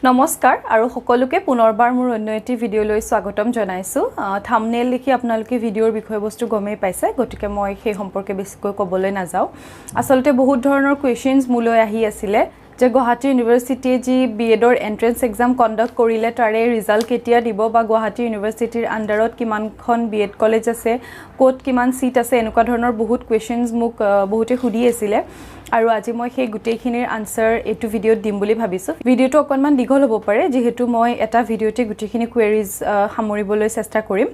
নমস্কাৰ আৰু সকলোকে পুনৰবাৰ মোৰ অন্য এটি ভিডিঅ'লৈ স্বাগতম জনাইছো থাম্বনেল দেখি আপোনালোকে ভিডিঅ'ৰ বিষয়বস্তু গমেই পাইছে গতিকে মই সেই সম্পৰ্কে বেছিকৈ ক'বলৈ নাযাওঁ আসলতে বহুত ধৰণৰ কোৱেশ্চনছ মুলৈ আহি আছিল যে গুৱাহাটী ইউনিভাৰ্চিটিয়ে যি B.Ed এন্ট্ৰেন্স এক্সাম কণ্ডাক্ট কৰিলে তাৰে ৰিজাল্ট কেতিয়া দিব বা গুৱাহাটী ইউনিভাৰ্চিটিৰ আন্ডাৰত কিমানখন B.Ed কলেজ আছে কোত কিমান সিট আছে এনেকুৱা ধৰণৰ বহুত কোৱেশ্চনছ মোক বহুতে সুধি আছিল আৰু আজি মই সেই গুটেইখিনিৰ আনসাৰ এটো ভিডিঅ'ত দিম বুলি ভাবিছো ভিডিঅ'টো অকনমান দীঘল হ'ব পাৰে যেহেতু মই এটা ভিডিঅ'তে গুটেইখিনি কোৱেৰিজ সামৰিবলৈ চেষ্টা কৰিম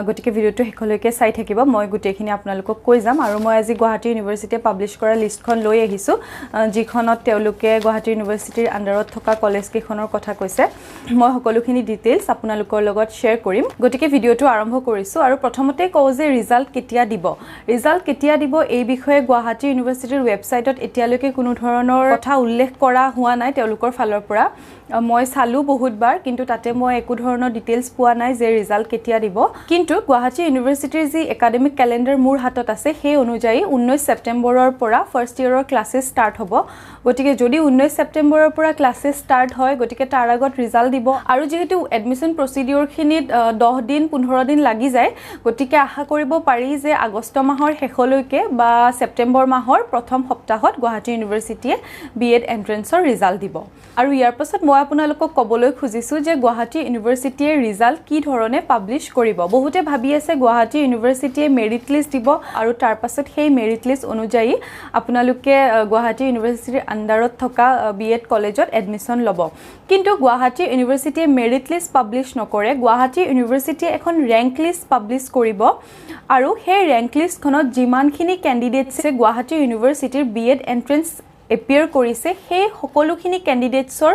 গতিকে ভিডিঅ'টো শেষলৈকে চাই থাকিব মই গুটেইখিনি আপোনালোকক কৈ যাম আৰু মই আজি গুৱাহাটী ইউনিভাৰ্চিটিয়ে পাবলিশ কৰা লিষ্টখন লৈ আহিছো যিখনত তেওঁলোকে গুৱাহাটী ইউনিভাৰ্চিটিৰ আন্ডাৰত থকা কলেজ কেইখনৰ কথা কৈছে মই সকলোখিনি ডিটেইলছ আপোনালোকৰ লগত শেয়াৰ কৰিম গতিকে ভিডিঅ'টো আৰম্ভ কৰিছো আৰু প্ৰথমতে কওঁ যে ৰিজাল্ট কেতিয়া দিব এই বিষয়ে গুৱাহাটী ইউনিভাৰ্চিটিৰ ৱেবছাইটত এতিয়ালৈকে কোনো ধৰণৰ কথা উল্লেখ কৰা হোৱা নাই তেওঁলোকৰ ফালৰ পৰা মই চালু বহুতবাৰ কিন্তু তাতে মই একো ধৰণৰ ডিটেইলছ পোৱা নাই যে ৰিজাল্ট কেতিয়া দিব কিন্তু গুৱাহাটী ইউনিভাৰ্চিটিৰ যি একাডেমিক ক্যালেন্ডাৰ মোৰ হাতত আছে সেই অনুযায়ী 19 সেপ্টেম্বৰৰ পৰা ফাৰ্ষ্ট ইয়াৰৰ ক্লাसेছ ষ্টাৰ্ট হ'ব গতিকে যদি 19 সেপ্টেম্বৰৰ পৰা ক্লাছেছ ষ্টাৰ্ট হয় গতিকে তাৰ আগত ৰিজাল্ট দিব আৰু যেহেতু এডমিশন প্ৰচিডিউৰখিনিত 10 দিন 15 দিন লাগি যায় গতিকে আশা কৰিব পাৰি যে আগষ্ট মাহৰ শেষলৈকে বা সেপ্টেম্বৰ মাহৰ প্ৰথম সপ্তাহত গুৱাহাটী ইউনিভাৰ্চিটিয়ে B.Ed এন্ট্ৰেন্সৰ ৰিজাল্ট দিব আৰু ইয়াৰ পাছত মই আপোনালোকক ক'বলৈ খুজিছো যে গুৱাহাটী ইউনিভাৰ্চিটিয়ে ৰিজাল্ট কি ধৰণে পাবলিশ কৰিব বহুতে ভাবি আছে গুৱাহাটী ইউনিভাৰ্চিটিয়ে মেৰিট লিষ্ট দিব আৰু তাৰ পাছত সেই মেৰিট লিষ্ট অনুযায়ী আপোনালোকে গুৱাহাটী ইউনিভাৰ্চিটিৰ আন্ডাৰত থকা B.Ed কলেজত এডমিশন ল'ব কিন্তু গুৱাহাটী ইউনিভাৰ্চিটিয়ে মেৰিট লিষ্ট পাবলিশ নকৰে গুৱাহাটী ইউনিভাৰ্চিটিয়ে এখন ৰেংক লিষ্ট পাবলিশ কৰিব আৰু সেই ৰেংক লিষ্টখনত যিমানখিনি ক্যান্ডিডেটছে গুৱাহাটী ইউনিভাৰ্চিটিৰ B.Ed এন্ট্ৰেন্স এপিয়াৰ কৰিছে সেই সকলোখিনি ক্যান্ডিডেটছৰ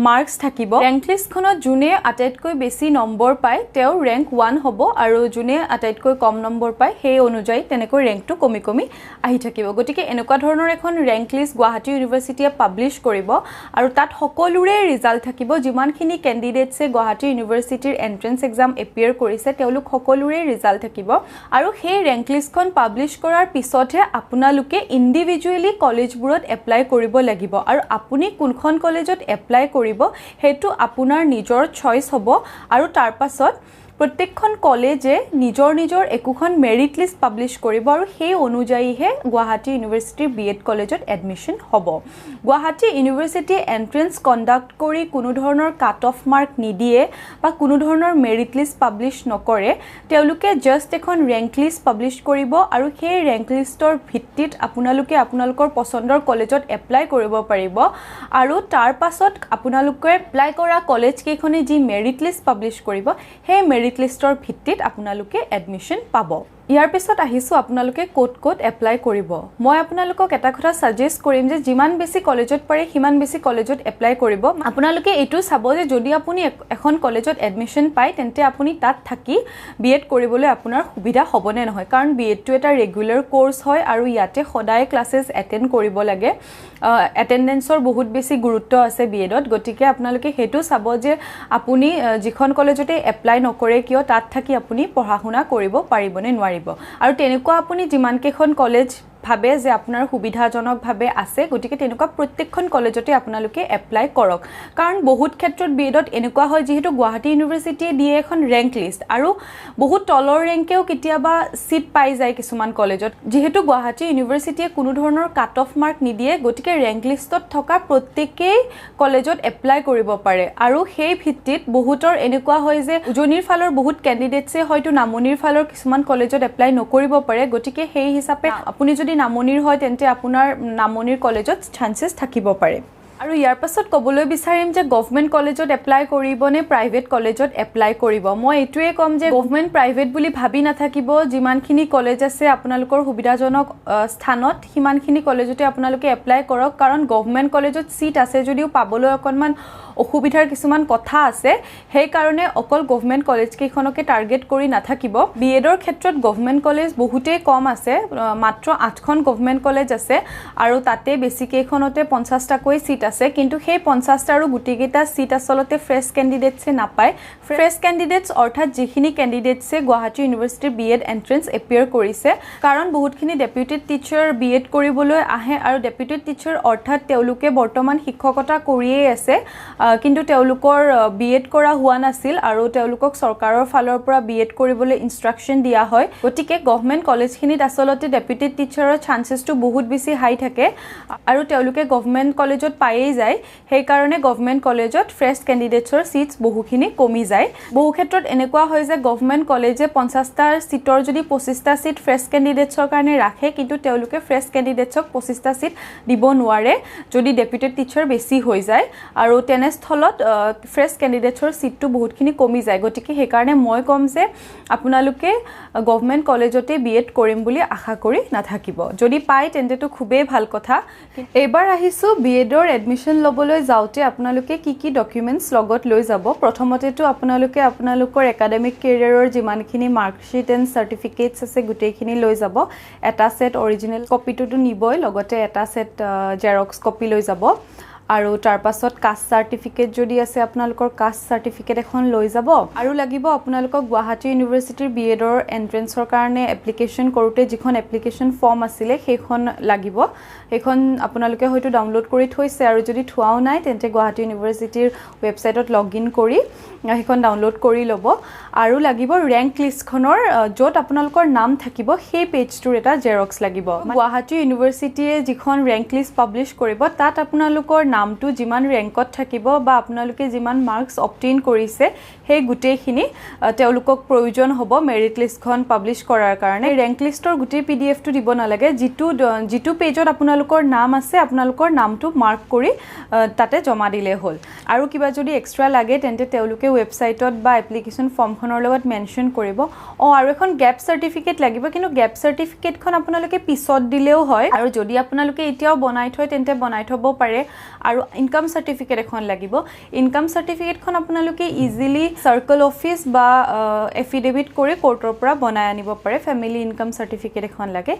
মাৰ্কস থাকিব ৰেংক লিষ্টখনত জুনে আটাইতকৈ বেছি নম্বৰ পায় তেও ৰেংক 1 হ'ব আৰু জুনে আটাইতকৈ কম নম্বৰ পায় সেই অনুযায়ী তেনেকৈ ৰেংকটো কমি আহি থাকিব গতিকে এনেকুৱা ধৰণৰ এখন ৰেংক লিষ্ট গুৱাহাটী ইউনিভাৰ্চিটিয়ে পাবলিশ কৰিব আৰু তাত সকলোৰে ৰিজাল্ট থাকিব যিমানখিনি ক্যান্ডিডেটছে গুৱাহাটী ইউনিভাৰ্চিটিৰ এন্ট্ৰেন্স এক্সাম এপিয়াৰ কৰিছে তেওঁলোক সকলোৰে ৰিজাল্ট থাকিব আৰু সেই ৰেংক লিষ্টখন পাবলিশ কৰাৰ পিছতহে আপোনালোকে ইন্ডিভিজুৱেলি কলেজবোৰত এপ্লাই কৰিব লাগিব আৰু আপুনি কোনখন কলেজত এপ্লাই কৰিব হেতু আপোনাৰ নিজৰ চইচ হ'ব আৰু তাৰ পাছত প্ৰত্যেকখন কলেজে নিজৰ একোখন মেৰিট লিষ্ট পাবলিশ কৰিব আৰু সেই অনুযায়ীহে গুৱাহাটী ইউনিভাৰ্চিটিৰ B.Ed কলেজত এডমিশন হ'ব গুৱাহাটী ইউনিভাৰ্চিটি এন্ট্ৰেন্স কণ্ডাক্ট কৰি কোনো ধৰণৰ কাট অফ মাৰ্ক নিদিয়ে বা কোনো ধৰণৰ মেৰিট লিষ্ট পাবলিশ নকৰে তেওঁলোকে জাস্ট এখন ৰেংক লিষ্ট পাবলিশ কৰিব আৰু সেই ৰেংক লিষ্টৰ ভিত্তিত আপোনালোকে আপোনালোকৰ পছন্দৰ কলেজত এপ্লাই কৰিব পাৰিব আৰু তাৰ পাছত আপোনালোকে এপ্লাই কৰা কলেজ কেইখনে যি মেৰিট লিষ্ট পাবলিশ কৰিব সেই মেৰিট লিষ্টৰ ভিত্তিত আপোনালোকে এডমিশন পাব ইয়াৰ পিছত আহিছো আপোনালোকে কোট এপ্লাই কৰিব মই আপোনালোকক এটা কথা সাজেষ্ট কৰিম যে যিমান বেছি কলেজত পাৰে সিমান বেছি কলেজত এপ্লাই কৰিব আপোনালোকে এটো চাব যে যদি আপুনি এখন কলেজত এডমিশন পায় তেন্তে আপুনি তাত থাকি B.Ed কৰিবলৈ আপোনাৰ সুবিধা হ'বনে নহয় কাৰণ B.Ed টো এটা ৰেগুলাৰ কোৰ্স হয় আৰু ইয়াতে সদায় ক্লাसेस এটেন্ড কৰিব লাগে এটেন্ডেন্সৰ বহুত বেছি গুৰুত্ব আছে B.Edত গতিকে আপোনালোকে হেতু চাব যে আপুনি যিখন কলেজতে এপ্লাই নকৰে কিয় তাত থাকি আপুনি পঢ়াশুনা কৰিব পাৰিবনে নোৱাৰিব আৰু তেনেকুৱা আপুনি যিমান কেখন কলেজ ভাবে যে আপোনাৰ সুবিধাজনক ভাবে আছে গতিকে তেনেকুৱা প্ৰত্যেকখন কলেজতে আপোনালোকে এপ্লাই কৰক কাৰণ বহুত ক্ষেত্ৰত B.Edত এনেকুৱা হয় যেহেতু গুৱাহাটী ইউনিভাৰ্চিটিয়ে দিয়ে এখন ৰেংক লিষ্ট আৰু বহুত তলৰ ৰেংকেও কেতিয়াবা সিট পাই যায় কিছুমান কলেজত যেহেতু গুৱাহাটী ইউনিভাৰ্চিটিয়ে কোনো ধৰণৰ কাট অফ মাৰ্ক নিদিয়ে গতিকে ৰেংক লিষ্টত থকা প্ৰত্যেকই কলেজত এপ্লাই কৰিব পাৰে আৰু সেই ভিত্তিত বহুতৰ এনেকুৱা হয় যে উজনিৰ ফালৰ বহুত ক্যান্ডিডেটছে হয়তো নামনিৰ ফালৰ কিছুমান কলেজত এপ্লাই নকৰিব পাৰে গতিকে সেই হিচাপে আপুনি যদি নামনিৰ হয় তেন্তে আপোনাৰ নামনিৰ কলেজত চান্সেস থাকিব পাৰে আৰু ইয়াৰ পাছত ক'বলৈ বিচাৰিম যে গভৰ্নমেন্ট কলেজত এপ্লাই কৰিব নে প্ৰাইভেট কলেজত এপ্লাই কৰিব মই এটোৱে কম যে গভৰ্নমেন্ট প্ৰাইভেট বুলি ভাবি নাথাকিব যিমানখিনি কলেজ আছে আপোনালোকৰ সুবিধাজনক স্থানত সিমানখিনি কলেজতে আপোনালোকে এপ্লাই কৰক কাৰণ গভৰ্নমেন্ট কলেজত সিট আছে যদিও পাবলৈ অকনমান অসুবিধাৰ কিছুমান কথা আছে সেই কাৰণে অকল গভৰ্নমেন্ট কলেজ কেইখনকে টাৰ্গেট কৰি নাথাকিব B.Edৰ ক্ষেত্ৰত গভৰ্নমেন্ট কলেজ বহুতে কম আছে মাত্ৰ 8খন গভৰ্নমেন্ট কলেজ আছে আৰু তাতে বেছি কেইখনতে 50টাকৈ সিট আছে কিন্তু সেই 50টাৰো গুটিকেইটা সিট আসলতে ফ্ৰেছ ক্যান্ডিডেটছে নাপায় ফ্ৰেছ ক্যান্ডিডেটস অৰ্থাৎ যিখিনি ক্যান্ডিডেটছে গুৱাহাটী ইউনিভাৰ্সিটিৰ B.Ed এন্ট্ৰেন্স এপিয়াৰ কৰিছে কাৰণ বহুতখিনি ডেপুটেড টিচাৰ B.Ed কৰিবলৈ আহে আৰু ডেপুটেড টিচাৰ অৰ্থাৎ তেওঁলোকে বৰ্তমান শিক্ষকতা কৰিয়ে আছে কিন্তু তেওঁলোকৰ B.Ed কৰা হোৱা নাছিল আৰু তেওঁলোকক চৰকাৰৰ ফালৰ পৰা B.Ed কৰিবলৈ ইনষ্ট্ৰাকচন দিয়া হয় গতিকে গভৰ্নমেন্ট কলেজখিনিত আসলতে ডেপুটেড টিচাৰৰ চান্সেছটো বহুত বেছি হাই থাকে আৰু তেওঁলোকে গভৰ্নমেন্ট কলেজত পায়েই যায় সেই কাৰণে গভৰ্নমেন্ট কলেজত ফ্ৰেছ ক্যান্ডিডেটছৰ সিটস বহুখিনি কমি যায় বহু ক্ষেত্ৰত এনেকুৱা হয় যে গভৰ্নমেন্ট কলেজে 50টা সিটৰ যদি 25টা সিট ফ্ৰেছ ক্যান্ডিডেটছৰ কাৰণে ৰাখে কিন্তু তেওঁলোকে ফ্ৰেছ ক্যান্ডিডেটছক 25টা সিট দিব নোৱাৰে যদি ডেপুটেড টিচাৰ বেছি হৈ যায় আৰু তেনেস্থলত ফ্ৰেছ ক্যান্ডিডেটছৰ সিটটো বহুতখিনি কমি যায় গতিকে সেই কাৰণে মই কম যে আপোনালোকে গভৰ্নমেন্ট কলেজতে B.Ed কৰিম বুলি আশা কৰি নাথাকিব যদি পায় তেন্তেটো খুবেই ভাল কথা এবাৰ আহিছো B.Edৰ এডমিশন লবলৈ যাওতে আপোনালোকে কি কি ডকুমেন্টস লগত লৈ যাব প্ৰথমতেটো আপোনালোকে আপোনালোকৰ একাডেমিক কেৰিয়াৰৰ যিমানখিনি মাৰ্কশিট এণ্ড সাৰ্টিফিকেটস আছে গুটেইখিনি লৈ যাব এটা সেট অৰিজিনাল কপিটোটো নিবই লগতে এটা সেট জেৰক্স কপি লৈ যাব আৰু তাৰ পাছত কাষ্ট সাৰ্টিফিকেট যদি আছে আপোনালোকৰ কাষ্ট সাৰ্টিফিকেট এখন লৈ যাব আৰু লাগিব আপোনালোকক গুৱাহাটী ইউনিভাৰ্সিটিৰ B.Edৰ এন্ট্ৰেন্সৰ কাৰণে এপ্লিকেশন কৰোতে যিখন এপ্লিকেশন ফৰ্ম আছিল সেইখন লাগিব সেইখন আপোনালোকে হয়তো ডাউনলোড কৰি থৈছে আৰু যদি থোৱাও নাই তেন্তে গুৱাহাটী ইউনিভাৰ্সিটিৰ ৱেবছাইটত লগইন কৰি সেইখন ডাউনলোড কৰি ল'ব আৰু লাগিব ৰেংক লিষ্টখনৰ য'ত আপোনালোকৰ নাম থাকিব সেই পেজটোৰ এটা জেৰক্স লাগিব গুৱাহাটী ইউনিভাৰ্সিটিয়ে যিখন ৰেংক লিষ্ট পাবলিশ কৰিব তাত আপোনালোকৰ নামটো যিমান ৰেংকত থাকিব বা আপোনালোকে যিমান মাৰ্কস অবটেইন কৰিছে সেই গুটেইখিনি তেওঁলোকক প্ৰয়োজন হ'ব মেৰিট লিষ্টখন পাবলিশ কৰাৰ কাৰণে ৰেংক লিষ্টৰ গুটেই পিডিএফটো দিব নালাগে যিটো পেজত আপোনালোকৰ নাম আছে আপোনালোকৰ নামটো মাৰ্ক কৰি তাতে জমা দিলে হ'ল আৰু কিবা যদি এক্সট্ৰা লাগে তেন্তে তেওঁলোকে ৱেবছাইটত বা এপ্লিকেশন ফৰ্মখনৰ লগত মেনশন কৰিব আৰু এখন গ্যাপ সাৰ্টিফিকেট লাগিব কিন্তু গ্যাপ সাৰ্টিফিকেটখন আপোনালোকে পিছত দিলেও হয় আৰু যদি আপোনালোকে এতিয়াও বনাই থয় তেন্তে বনাই থব পাৰে আৰু ইনকাম সাৰ্টিফিকেট এখন লাগিব ইনকাম সাৰ্টিফিকেটখন আপোনালোকে ইজিলি সাৰ্কেল অফিস বা এফিডেভিট কৰি কোৰ্টৰ পৰা বনাই আনিব পাৰে ফ্যামিলি ইনকাম সাৰ্টিফিকেট এখন লাগে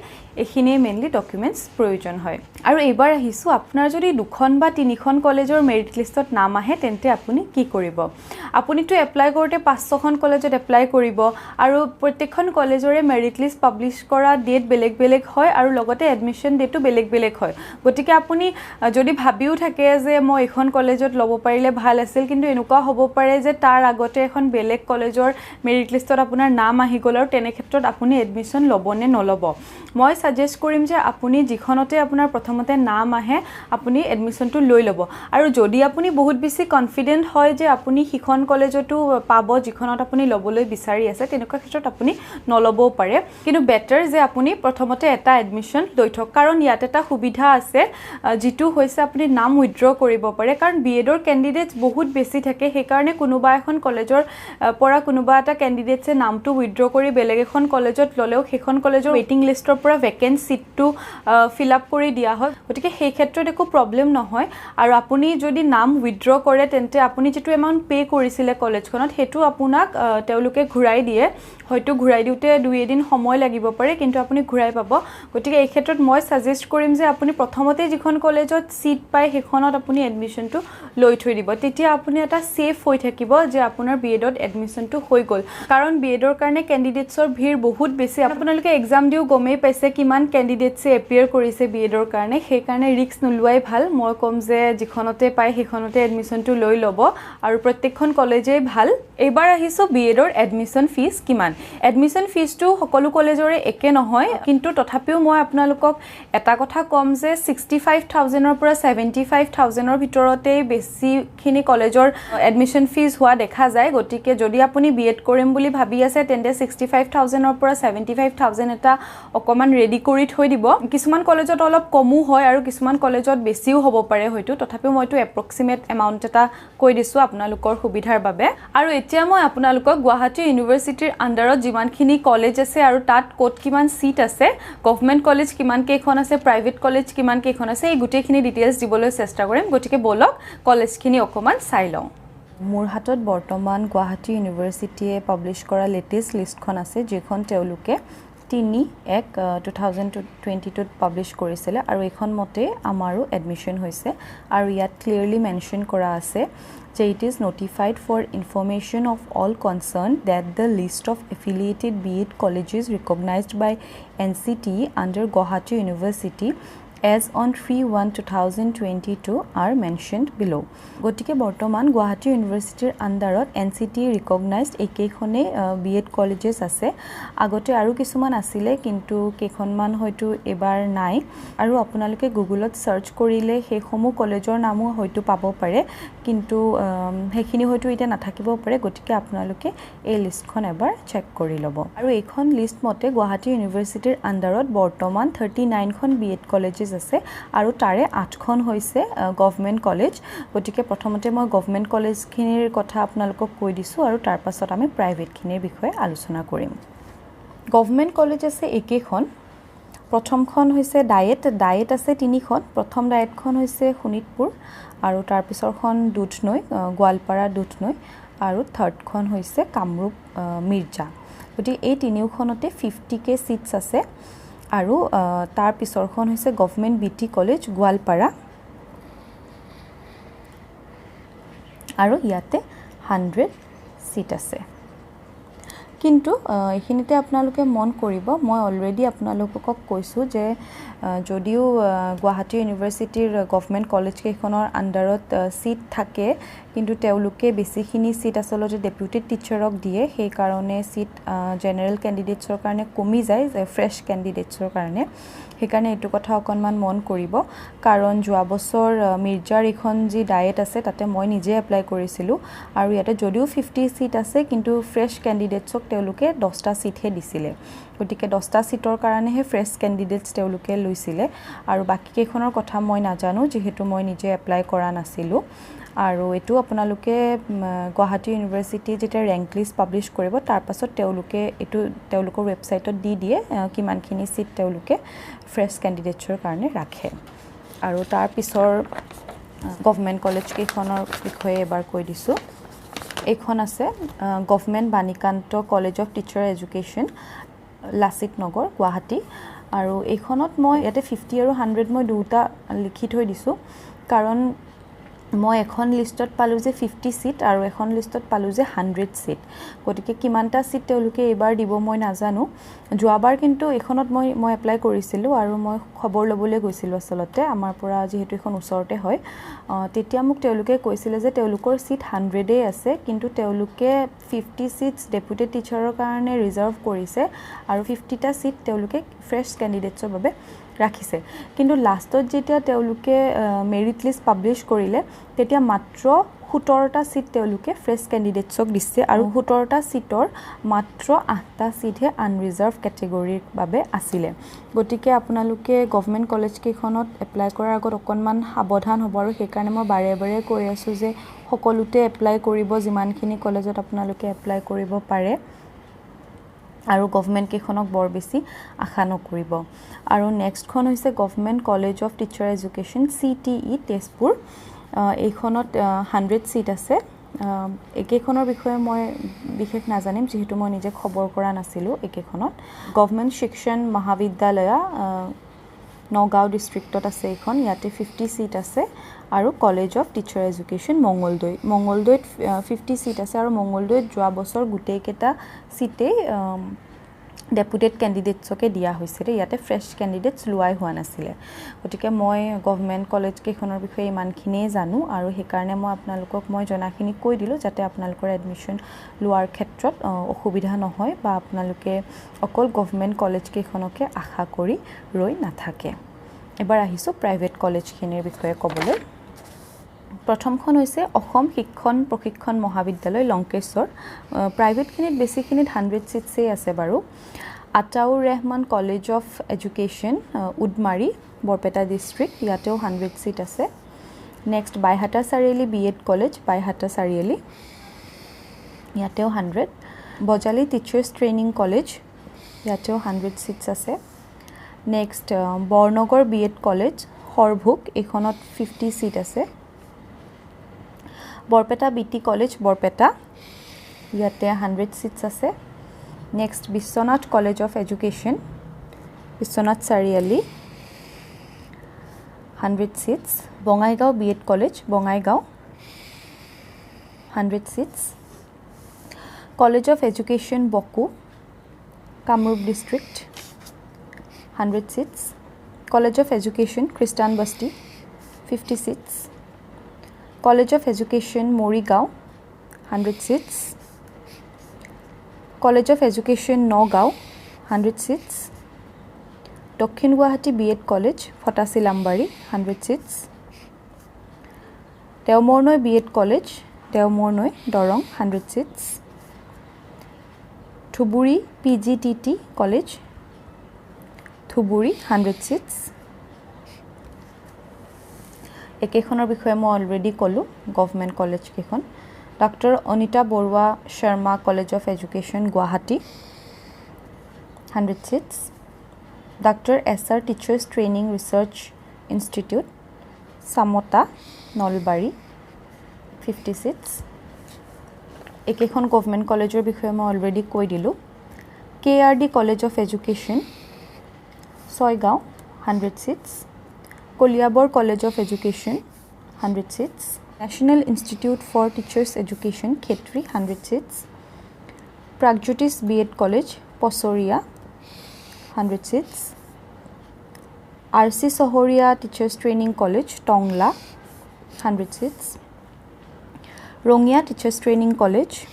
এখিনি মেইনলি ডকুমেন্টস প্ৰয়োজন হয় আৰু এবাৰ আহিছো আপোনাৰ যদি দুখন বা তিনিখন কলেজৰ মেৰিট লিষ্টত নাম আহে তেন্তে আপুনি কি কৰিব আপুনিটো এপ্লাই কৰোতে 5-6খন কলেজত এপ্লাই কৰিব আৰু প্ৰত্যেকখন কলেজৰে মেৰিট লিষ্ট পাবলিশ কৰা ডেট বেলেগ বেলেগ হয় আৰু লগতে এডমিশন ডেটটো বেলেগ বেলেগ হয় গতিকে আপুনি যদি ভাবিও থাকে যে মই এখন কলেজত লব পাৰিলে ভাল আছিল কিন্তু এনেকুৱা হ'ব পাৰে যে তাৰ আগতে এখন বেলেগ কলেজৰ মেৰিট লিষ্টত আপোনাৰ নাম আহি গ'ল আৰু তেনে ক্ষেত্ৰত আপুনি এডমিশন লবনে নলব মই সাজেষ্ট কৰিম যে আপুনি যিখনতে আপোনাৰ প্ৰথমতে নাম আহে আপুনি এডমিশনটো লৈ লব আৰু যদি আপুনি বহুত বেছি কনফিডেন্ট হয় যে আপুনি সিখন কলেজতো পাব যিখনত আপুনি লবলৈ বিচাৰি আছে তেনেকুৱা ক্ষেত্ৰত আপুনি নলবও পাৰে কিন্তু বেটাৰ যে আপুনি প্ৰথমতে এটা এডমিশন লৈ থক কাৰণ ইয়াত এটা সুবিধা আছে যিটো হৈছে আপুনি নাম উইথড্ৰ কৰিব পাৰে কাৰণ B.Edৰ ক্যান্ডিডেটস বহুত বেছি থাকে সেই কাৰণে কোনোবা এখন কলেজৰ পৰা কোনোবা এটা ক্যান্ডিডেটছে নামটো উইথড্ৰ কৰি বেলেগ এখন কলেজত ললেও সেইখন কলেজৰ ৱেটিং লিষ্টৰ পৰা ভেকেন্ট সিটটো ফিল আপ কৰি দিয়া হয় গতিকে সেই ক্ষেত্ৰত একো প্ৰবলেম নহয় আৰু আপুনি যদি নাম উইথড্ৰ কৰে তেন্তে আপুনি যেটো এমাউন্ট পে কৰিছিলে কলেজখনত হেতু আপোনাক তেওঁলোকে ঘূৰাই দিয়ে হয়তো ঘূৰাই দিওতে 2 দিন সময় লাগিব পাৰে কিন্তু আপুনি ঘূৰাই পাব গতিকে এই ক্ষেত্ৰত মই সাজেষ্ট কৰিম যে আপুনি প্ৰথমতে যিখন কলেজত সিট পায় সেইখনত আপুনি এডমিশনটো লৈ থৈ দিব তেতিয়া আপুনি এটা সেফ হৈ থাকিব যে আপোনাৰ B.Edত এডমিশনটো হৈ গ'ল কাৰণ B.Edৰ কাৰণে ক্যান্ডিডেটছৰ ভিৰ বহুত বেছি আপোনালোকে এক্সাম দিও গমেই পাইছে কিমান ক্যান্ডিডেটছে এপিয়াৰ কৰিছে B.Edৰ কাৰণে সেই কাৰণে ৰিস্ক নলুৱাই ভাল মই কম যে যিখনতে পায় সেইখনতে এডমিশনটো লৈ ল'ব আৰু প্ৰত্যেকখন কলেজে ভাল এবাৰ আহিছো B.Edৰ এডমিশন ফিজ কিমান এডমিশন ফিজটো সকলো কলেজৰে একে নহয় কিন্তু তথাপিও মই আপোনালোকক এটা কথা কম যে 65000 ৰ পৰা 75000 ৰ ভিতৰতে বেছিখিনি কলেজৰ এডমিশন ফিজ হোৱা দেখা যায় গতিকে যদি আপুনি B.Ed কৰিম বুলি ভাবি আছে তেন্তে 65000 ৰ পৰা 75000 এটা অকমান ৰেডি কৰি থৈ দিব কিছুমান কলেজত অলপ কমু হয় আৰু কিছুমান কলেজত বেছিও হ'ব পাৰে হয়তো তথাপিও মইটো এপ্ৰক্সিমেট এমাউন্ট এটা কৈ দিছো আপোনালোকৰ সুবিধাৰ বাবে আৰু এতিয়া মই আপোনালোকক গুৱাহাটী ইউনিভাৰ্সিটিৰ আন্ডাৰত যিমানখিনি কলেজ আছে আৰু তাত কোট কিমান সিট আছে গভৰ্নমেন্ট কলেজ কিমান কেইখন আছে প্ৰাইভেট কলেজ কিমান কেইখন আছে এই গুটেইখিনি ডিটেইলছ দিবলৈ চেষ্টা কৰিম গতিকে বলক কলেজখিনি অকমান চাই লওঁ মোৰ হাতত বৰ্তমান গুৱাহাটী ইউনিভাৰ্সিটিয়ে পাবলিশ কৰা লেটেষ্ট লিষ্টখন আছে যেখন তেওঁলোকে 2022 পাব্লিছ কৰিছিলে আৰু এখন মতে আমাৰো এডমিশ্যন হৈছে আৰু ইয়াত ক্লিয়াৰলি মেনশ্যন কৰা আছে যে it is notified for information of all concerned that the list of affiliated B.Ed colleges recognized by NCT under Gauhati University as on 3/1/2022 are mentioned below. গতিকে বৰ্তমান গুৱাহাটী ইউনিভাৰ্চিটিৰ আন্ডাৰত NCT recognized একেখনে B.Ed colleges আছে আগতে আৰু কিছুমান আছিলে কিন্তু কেইখনমান হয়তো এবাৰ নাই আৰু আপোনালোকে গুগলত সাৰ্চ কৰিলে সেইসমূহ কলেজৰ নামো হয়তো পাব পাৰে কিন্তু সেইখিনি হয়তো এটা নাথাকিব পাৰে গতিকে আপোনালোকে এই লিষ্টখন এবাৰ চেক কৰি ল'ব আৰু এইখন লিষ্ট মতে গুৱাহাটী ইউনিভাৰ্চিটিৰ আন্ডাৰত বৰ্তমান 39খন B.Ed colleges আছে আৰু তাৰে 8খন হৈছে গভৰ্ণমেণ্ট কলেজ গতিকে প্ৰথমতে মই গভৰ্ণমেণ্ট কলেজখিনিৰ কথা আপোনালোকক কৈ দিছোঁ আৰু তাৰ পাছত আমি প্ৰাইভেটখিনিৰ বিষয়ে আলোচনা কৰিম গভৰ্ণমেণ্ট কলেজ আছে একেখন প্ৰথমখন হৈছে ডায়েট আছে 3খন প্ৰথম ডায়েটখন হৈছে শোণিতপুৰ আৰু তাৰ পিছৰখন দুধনৈ গোৱালপাৰা দুধনৈ আৰু থাৰ্ডখন হৈছে কামৰূপ মিৰ্জা গতিকে এই তিনিওখনতে 50K সিটস আছে আৰু তাৰ পিছৰখন হৈছে গভৰ্ণমেণ্ট BT কলেজ গোৱালপাৰা আৰু ইয়াতে 100 সিট আছে কিন্তু এইখিনিতে আপোনালোকে মন কৰিব মই অলৰেডি আপোনালোকক কৈছোঁ যে যদিও গুৱাহাটী ইউনিভাৰ্চিটিৰ গভৰ্ণমেণ্ট কলেজ কেইখনৰ আন্ডাৰত সিট থাকে কিন্তু তেওঁলোকে বেছিখিনি সিট আসলতে ডেপুটেড টিচাৰক দিয়ে সেই কাৰণে সিট জেনাৰেল ক্যান্ডিডেটছৰ কাৰণে কমি যায় ফ্ৰেশ ক্যান্ডিডেটছৰ কাৰণে সেইকাৰণে এইটো কথা অকনমান মন কৰিব কাৰণ যোৱা বছৰ মিৰ্জাৰ এখন যি ডায়েট আছে তাতে মই নিজে এপ্লাই কৰিছিলোঁ আৰু ইয়াতে যদিও 50 সিট আছে কিন্তু ফ্ৰেশ ক্যান্ডিডেটছক তেওঁলোকে 10টা সিটহে দিছিলে গতিকে 10টা সিটৰ কাৰণেহে ফ্ৰেশ ক্যান্ডিডেটছ তেওঁলোকে লৈছিলে আৰু বাকি কেইখনৰ কথা মই নাজানো যেহেতু মই নিজে এপ্লাই কৰা নাছিলোঁ আৰু এটো আপোনালোকে গুৱাহাটী ইউনিভাৰ্চিটি যেটা ৰেংক লিষ্ট পাব্লিছ কৰিব তাৰ পাছত তেওঁলোকে এটো তেওঁলোকৰ ৱেবছাইটত দি দিয়ে কিমানখিনি সিট তেওঁলোকে ফ্ৰেশ ক্যান্ডিডেটছৰ কাৰণে ৰাখে আৰু তাৰ পিছৰ গভৰ্ণমেণ্ট কলেজ কেইখনৰ বিষয়ে এবাৰ কৈ দিছোঁ এইখন আছে government Banikanta college of teacher education Lachit নগৰ গুৱাহাটী আৰু এইখনত মই ইয়াতে 50 আৰু 100 মই দুটা লিখি থৈ দিছোঁ কাৰণ মই এখন লিষ্টত পালো যে 50 সিট আৰু এখন লিষ্টত পালো যে 100 সিট গতিকে কিমানটা সিট তেওঁলোকে এবাৰ দিব মই নাজানো যোৱাবাৰ কিন্তু এখনত মই এপ্লাই কৰিছিলোঁ আৰু মই খবৰ লবলৈ গৈছিলোঁ আসলতে আমাৰ পৰা যেহেতু এখন ওচৰতে হয় তেতিয়া মোক তেওঁলোকে কৈছিলে যে তেওঁলোকৰ সিট 100 আছে কিন্তু তেওঁলোকে 50 সিটস ডেপুটেড টিচাৰৰ কাৰণে ৰিজাৰ্ভ কৰিছে আৰু 50টা সিট তেওঁলোকে ফ্ৰেশ ক্যান্ডিডেটছৰ বাবে ৰাখিছে কিন্তু লাষ্টত যেতিয়া তেওঁলোকে মেৰিট লিষ্ট পাব্লিছ কৰিলে তেতিয়া মাত্ৰ 17টা সিট তেওঁলোকে ফ্ৰেশ ক্যান্ডিডেটছক দিছে আৰু 17টা সিটৰ মাত্ৰ 8টা সিটহে আনৰিজাৰ্ভ ক্যাটেগৰীৰ বাবে আছিল গতিকে আপোনালোকে গভৰ্ণমেণ্ট কলেজ কেইখনত এপ্লাই কৰাৰ আগত অকনমান সাৱধান হ'ব আৰু সেই কাৰণে মই বাৰে বাৰে কৈ আছো যে সকলোতে এপ্লাই কৰিব যিমানখিনি কলেজত আপোনালোকে এপ্লাই কৰিব পাৰে আৰু গভৰ্ণমেণ্ট কেইখনক বৰ বেছি আশা নকৰিব আৰু নেক্সটখন হৈছে government college of teacher education CTE Tezpur এইখনত 100 সিট আছে একেখনৰ বিষয়ে মই বিশেষ নাজানিম যেহেতু মই নিজে খবৰ কৰা নাছিলোঁ একেখনত গভৰ্ণমেণ্ট শিক্ষণ মহাবিদ্যালয় নগাঁও ডিস্ট্ৰিক্টত আছে এখন ইয়াতে 50 সিট আছে আৰু কলেজ অফ টিচাৰ এডুকেশ্যন মঙ্গলদৈত 50 সিট আছে আৰু মঙ্গলদৈত যোৱা বছৰ গুটেই কেটা সিটে ডেপুটেড ক্যান্ডিডেটছকে দিয়া হৈছিল ইয়াতে ফ্ৰেশ ক্যান্ডিডেটছ লোৱাই হোৱা নাছিল গতিকে মই গভৰ্ণমেণ্ট কলেজ কেইখনৰ বিষয়ে ইমানখিনিয়ে জানো আৰু সেই কাৰণে মই আপোনালোকক মই জনাখিনি কৈ দিলোঁ যাতে আপোনালোকৰ এডমিশ্যন লোৱাৰ ক্ষেত্ৰত অসুবিধা নহয় বা আপোনালোকে অকল গভৰ্ণমেণ্ট কলেজ কেইখনকে আশা কৰি ৰৈ নাথাকে এবাৰ আহিছো প্ৰাইভেট কলেজখিনিৰ বিষয়ে ক'বলৈ প্ৰথমখন হৈছে অসম শিক্ষণ প্ৰশিক্ষণ মহাবিদ্যালয় লংকেশ্বৰ প্ৰাইভেটখিনিত বেছিখিনিত 100 সিটছে আছে বাৰু Ataur Rahman college of education Udmari Barpeta district ইয়াতেও 100 সিট আছে next Baihata Chariali B.Ed college Baihata Chariali ইয়াতেও 100 বজালি টিচাৰ্ছ ট্ৰেইনিং কলেজ ইয়াতেও 100 সিটছ আছে next Barnagar B.Ed college Harbhog এইখনত 50 সিট আছে বৰপেটা BT কলেজ বৰপেটা ইয়াতে 100 সিটছ আছে Next, Biswanath College of Education, Biswanath Sariali, 100 seats. Bongaigaon B.Ed College, Bongaigaon, 100 seats. College of Education, Boku, Kamrup District, 100 seats. College of Education, Christian Basti, 50 seats. College of Education, Morigaon, 100 seats. College of Education, Nagaon, 100 seats. Dokhin Gauhati B.Ed College, Photasi Lambari, 100 seats. Deomornoi B.Ed College, Deomornoi, Dorong, 100 seats. Thuburi PGTT College, Thuburi, 100 seats. Ekekhonar bikhoye moi already kolu government college kekhon. Dr. Anita Borwa Sharma College of Education, Gauhati, 100 seats. Dr. SR Teachers Training Research Institute, Samota, Nolbari, 50 seats. Ekekhon government college bikhoye moi already koi dilu. KRD College of Education, Soigaon, 100 seats. Koliabor College of Education, 100 seats. National Institute for Teachers Education, Khetri, 100 seats. Pragjyotis B.Ed College, Posoria, 100 seats. RC Sohoria Teachers Training College, Tongla, 100 seats. Rongia Teachers Training College,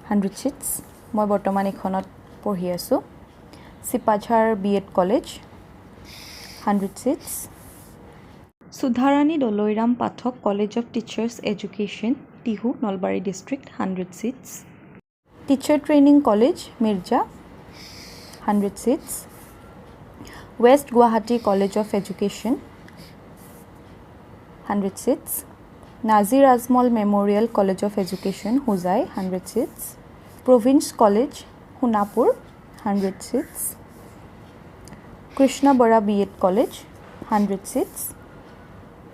100 seats. Moi bortoman ekhonot pঢ়ি আছো. Sipajhar B.Ed College, 100 seats. Sudharani Doloiram Pathak College of Teachers Education, Tihu, Nolbari District, 100 seats. Teacher Training College, Mirja, 100 seats. West Gauhati College of Education, 100 seats. Nazir Azmol Memorial College of Education, Huzai, 100 seats. Province College, Hunapur, 100 seats. Krishna Bora B.Ed College, 100 seats.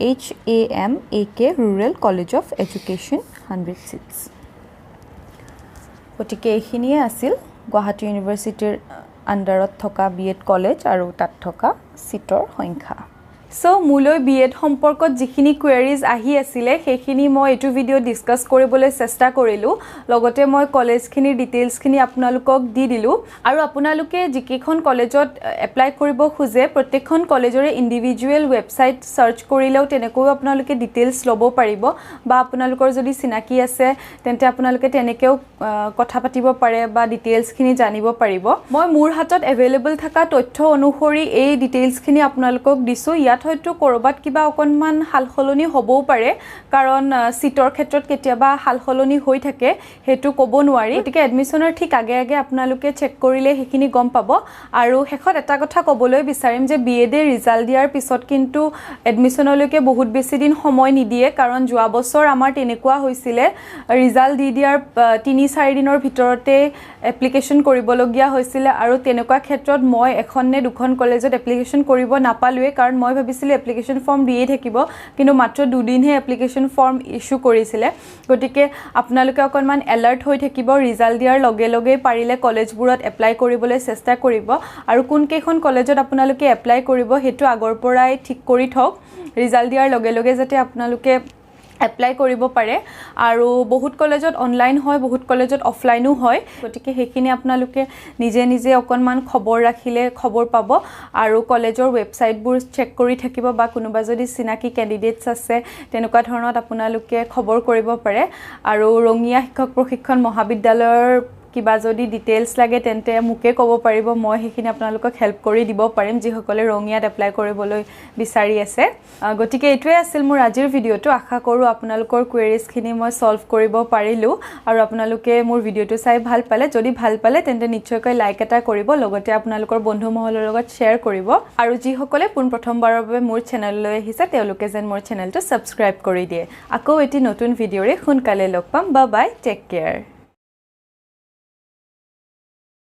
HAM AK Rural College of Education, 100 seats. গতিকে এইখিনিয়ে আছিল গুৱাহাটী ইউনিভাৰ্চিটিৰ আণ্ডাৰত থকা B.Ed college আৰু তাত থকা সিটৰ সংখ্যা। সো মূলৈ B.Ed সম্পৰ্কত যিখিনি কোৱেৰিজ আহি আছিল সেইখিনি মই এটো ভিডিও ডিসকাস কৰিবলৈ চেষ্টা কৰিলো। লগতে মই কলেজখিনিৰ ডিটেইলছখিনি আপোনালোকক দি দিলো আৰু আপোনালোকে যিকেখন কলেজত এপ্লাই কৰিব খুজে প্ৰত্যেকখন কলেজৰে ইন্ডিভিজুৱেল ৱেবসাইট সাৰ্চ কৰিলেও তেনেকৈ আপোনালোকে ডিটেইলছ ল'ব পাৰিব বা আপোনালোকৰ যদি চিনাকি আছে তেন্তে আপোনালোকে তেনেকেও কথা পাতিব পাৰে বা ডিটেইলছখিনি জানিব পাৰিব। মই মোৰ হাতত এভেইলেবল থকা তথ্য অনুসৰি এই ডিটেইলছখিনি আপোনালোকক দিছো। হয়তো কৰবাত কিবা অকনমান হালখলনি হ'বও পাৰে কাৰণ সিটৰ ক্ষেত্ৰত কেতিয়াবা হালখলনি হৈ থাকে হেতু ক'ব নোৱাৰি। গতিকে এডমিশনৰ ঠিক আগে আগে আপোনালোকে চেক কৰিলে হেখিনি গম পাব। আৰু হেখত এটা কথা ক'বলৈ বিচাৰিম যে B.Ed এ ৰিজাল্ট দিয়াৰ পিছত কিন্তু এডমিশনলৈকে বহুত বেছি দিন সময় নিদিয়ে কাৰণ যোৱা বছৰ আমাৰ তেনেকুৱা হৈছিল ৰিজাল্ট দি দিয়াৰ ৩-৪ দিনৰ ভিতৰতে এপ্লিকেশন কৰিবলগীয়া হৈছিল আৰু তেনেকুৱা ক্ষেত্ৰত মই এখন নে দুখন কলেজত এপ্লিকেশন কৰিব নাপালোৱে কাৰণ মই ভাবিছিল এপ্লিকেশন ফৰ্ম দিয়ে থাকিব কিন্তু মাত্ৰ 2 দিনহে এপ্লিকেশন ফৰ্ম ইস্যু কৰিছিল। গতিকে আপোনালোকে অকনমান এলাৰ্ট হৈ থাকিব ৰিজাল্ট দিয়াৰ লগে লগে পাৰিলে কলেজবোৰত এপ্লাই কৰিবলৈ চেষ্টা কৰিব আৰু কোন কেখন কলেজত আপোনালোকে এপ্লাই কৰিব হেতু আগৰ পৰাই ঠিক কৰি থওক ৰিজাল্ট দিয়াৰ লগে লগে যাতে আপোনালোকে এপ্লাই কৰিব পাৰে আৰু বহুত কলেজত অনলাইন হয় বহুত কলেজত অফলাইনও হয়। গতিকে হেখিনি আপোনালোকে নিজে নিজে অকনমান খবৰ ৰাখিলে খবৰ পাব আৰু কলেজৰ ৱেবসাইটবোৰ চেক কৰি থাকিব বা কোনোবা যদি চিনাকি ক্যান্ডিডেটস আছে তেনেকুৱা ধৰণত আপোনালোকে খবৰ কৰিব পাৰে। আৰু ৰঙিয়া শিক্ষক প্ৰশিক্ষণ মহাবিদ্যালয়ৰ কিবা যদি ডিটেইলছ লাগে তেন্তে মুকে ক'ব পাৰিব মই হেখিনি আপোনালোকক হেল্প কৰি দিব পাৰিম যিসকলে ৰঙিয়াত এপ্লাই কৰিবলৈ বিচাৰি আছে। গতিকে এটোৱে আছিল মোৰ আজিৰ ভিডিওটো। আশা কৰো আপোনালোকৰ কোৱেৰিজখিনি মই সলভ কৰিব পাৰিলো আৰু আপোনালোকে মোৰ ভিডিওটো চাই ভাল পালে। যদি ভাল পালে তেন্তে নিশ্চয়কৈ লাইক এটা কৰিব লগতে আপোনালোকৰ বন্ধু মহলৰ লগত শ্বেয়াৰ কৰিব আৰু যিসকলে পোন প্ৰথমবাৰৰ বাবে মোৰ চেনেললৈ আহিছে তেওঁলোকে যেন মোৰ চেনেলটো সাবস্ক্ৰাইব কৰি দিয়ে। আকৌ এটি নতুন ভিডিওৰে সোনকালে লগ পাম। Bye bye, take care.